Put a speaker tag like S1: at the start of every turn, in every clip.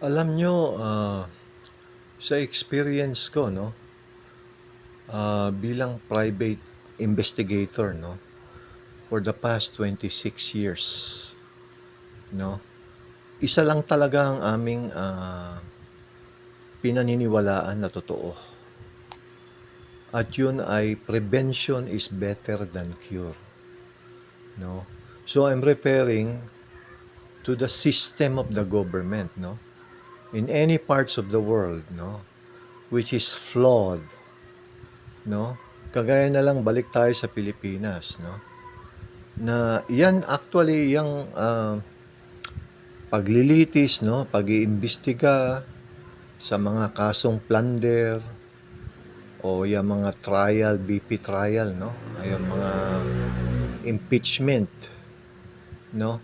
S1: Alam nyo, sa experience ko, no, bilang private investigator, no, for the past 26 years, no, isa lang talaga ang aming pinaniniwalaan na totoo. At yun ay prevention is better than cure. No? So I'm referring to the system of the government, no? In any parts of the world, no, which is flawed, no? Kagaya na lang balik tayo sa Pilipinas, no? Na yan actually yung paglilitis, no, pag-iimbestiga sa mga kasong plunder o yung mga trial, BP trial, no, ay mga impeachment, no,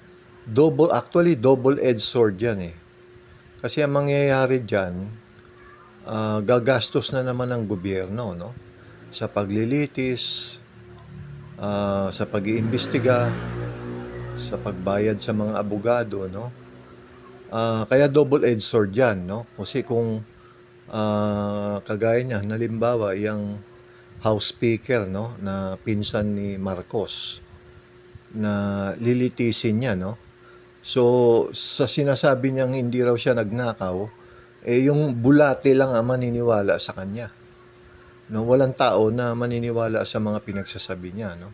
S1: double-edged sword yan eh. Kasi ang mangyayari dyan, gagastos na naman ng gobyerno, no, sa paglilitis, sa pag-iimbestiga, sa pagbayad sa mga abogado, no. Kaya double-edged sword yan, no? Kasi kung kagaya niya, halimbawa, yung House Speaker, no, na pinsan ni Marcos, na lilitisin niya, no? So, sa sinasabi niyang hindi raw siya nagnakaw, yung bulate lang ang maniniwala sa kanya. No, walang tao na maniniwala sa mga pinagsasabi niya, no?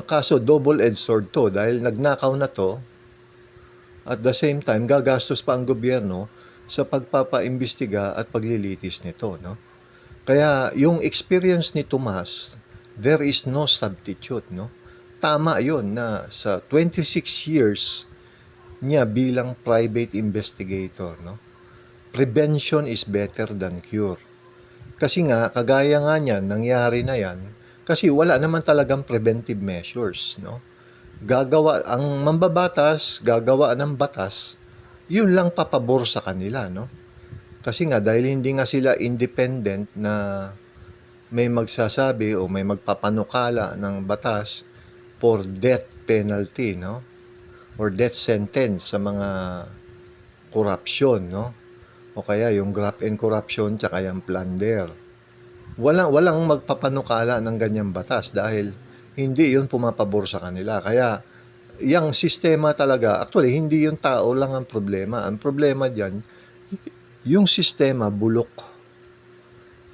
S1: Kaso double-edged sword to dahil nagnakaw na to. At the same time, gagastos pa ang gobyerno sa pagpapaimbestiga at paglilitis nito, no? Kaya yung experience ni Tomas, there is no substitute, no? Tama yun na sa 26 years niya bilang private investigator, no? Prevention is better than cure. Kasi nga, kagaya nga niyan, nangyari na yan, kasi wala naman talagang preventive measures, no? Ang mambabatas, gagawa ng batas, yun lang papabor sa kanila, no? Kasi nga dahil hindi nga sila independent na may magsasabi o may magpapanukala ng batas for death penalty, no? Or death sentence sa mga corruption, no? O kaya yung graft and corruption tsaka yung plunder. Walang magpapanukala ng ganyang batas dahil hindi yun pumapabor sa kanila. Kaya yung sistema talaga, actually hindi yung tao lang ang problema. Ang problema diyan, yung sistema bulok.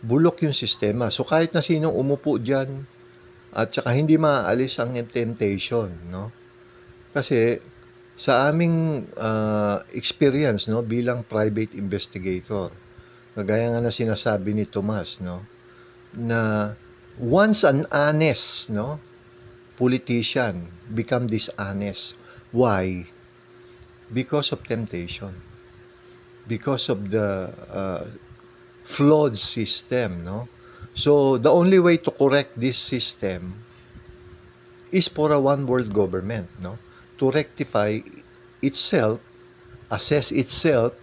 S1: Bulok yung sistema. So kahit na sinong umupo diyan at saka hindi maaalis ang temptation, no? Kasi sa aming experience, no, bilang private investigator, kagaya nga na sinasabi ni Tomas, no, na once an honest, no, politician become dishonest. Why? Because of temptation. Because of the flawed system, no? So, the only way to correct this system is for a one world government, no? To rectify itself, assess itself,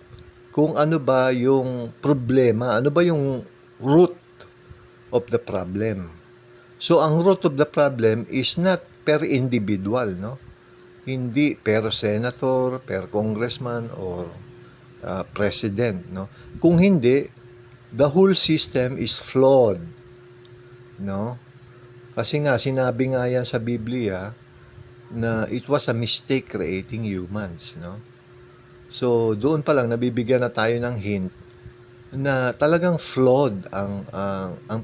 S1: kung ano ba yung problema, ano ba yung root of the problem. So, ang root of the problem is not per individual, no? Hindi per senator, per congressman, or president, no? Kung hindi, the whole system is flawed, no? Kasi nga, sinabi nga yan sa Biblia na it was a mistake creating humans, no? So, doon pa lang nabibigyan na tayo ng hint na talagang flawed ang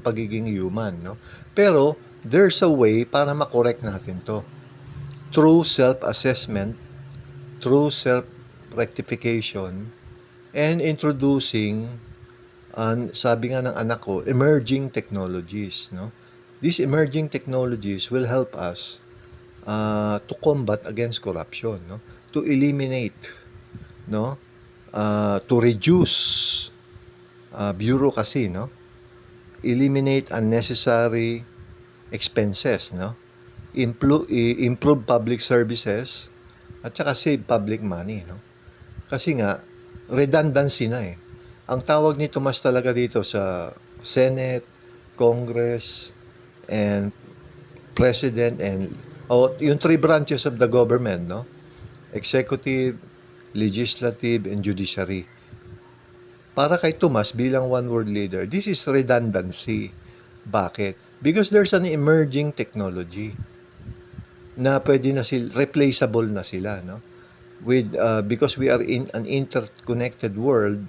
S1: pagiging human, no? Pero there's a way para makorek natin to. Through self-assessment, through self-rectification, and introducing, sabi nga ng anak ko, emerging technologies, no? These emerging technologies will help us to combat against corruption, no? To eliminate, no? To reduce bureaucracy, no? Eliminate unnecessary expenses, no? Improve public services at saka save public money, no? Kasi nga redundancy na eh. Ang tawag ni Tomas talaga dito sa Senate, Congress, and President, and yung three branches of the government, no? Executive, legislative, and judiciary. Para kay Tomas bilang one world leader, this is redundancy. Bakit? Because there's an emerging technology na pwede na replaceable na sila, no? With because we are in an interconnected world,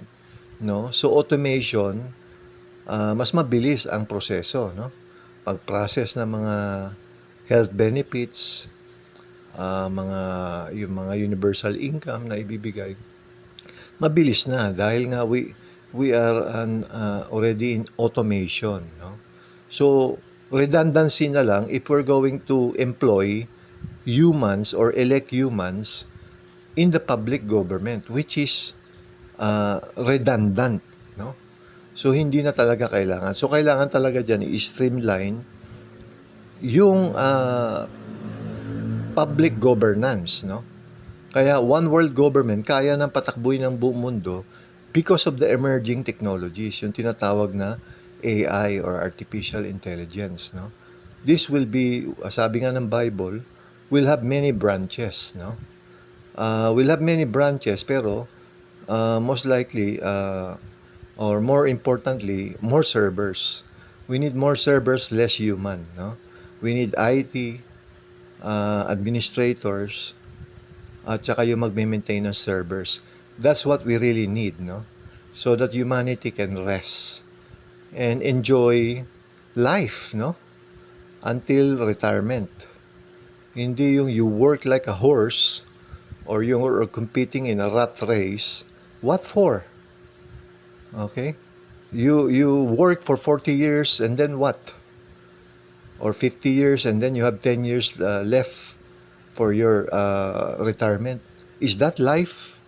S1: no? So automation, mas mabilis ang proseso, no? Pag-process ng mga health benefits, yung mga universal income na ibibigay, mabilis na dahil nga we are already in automation, no? So redundancy na lang if we're going to employ humans or elect humans in the public government, which is redundant, no? So hindi na talaga kailangan. So kailangan talaga diyan i-streamline yung public governance, no? Kaya one world government kaya nang patakbuhin ng buong mundo because of the emerging technologies, yung tinatawag na AI or artificial intelligence, no? This will be, sabi nga ng Bible, will have many branches, no? Will have many branches pero most likely or more importantly, more servers. We need more servers, less human, no? We need IT, administrators, at saka yung magme-maintain ng servers. That's what we really need, no? So that humanity can rest and enjoy life, no? Until retirement. Hindi yung you work like a horse or you're competing in a rat race. What for? Okay? You work for 40 years and then what? Or 50 years and then you have 10 years left for your retirement. Is that life?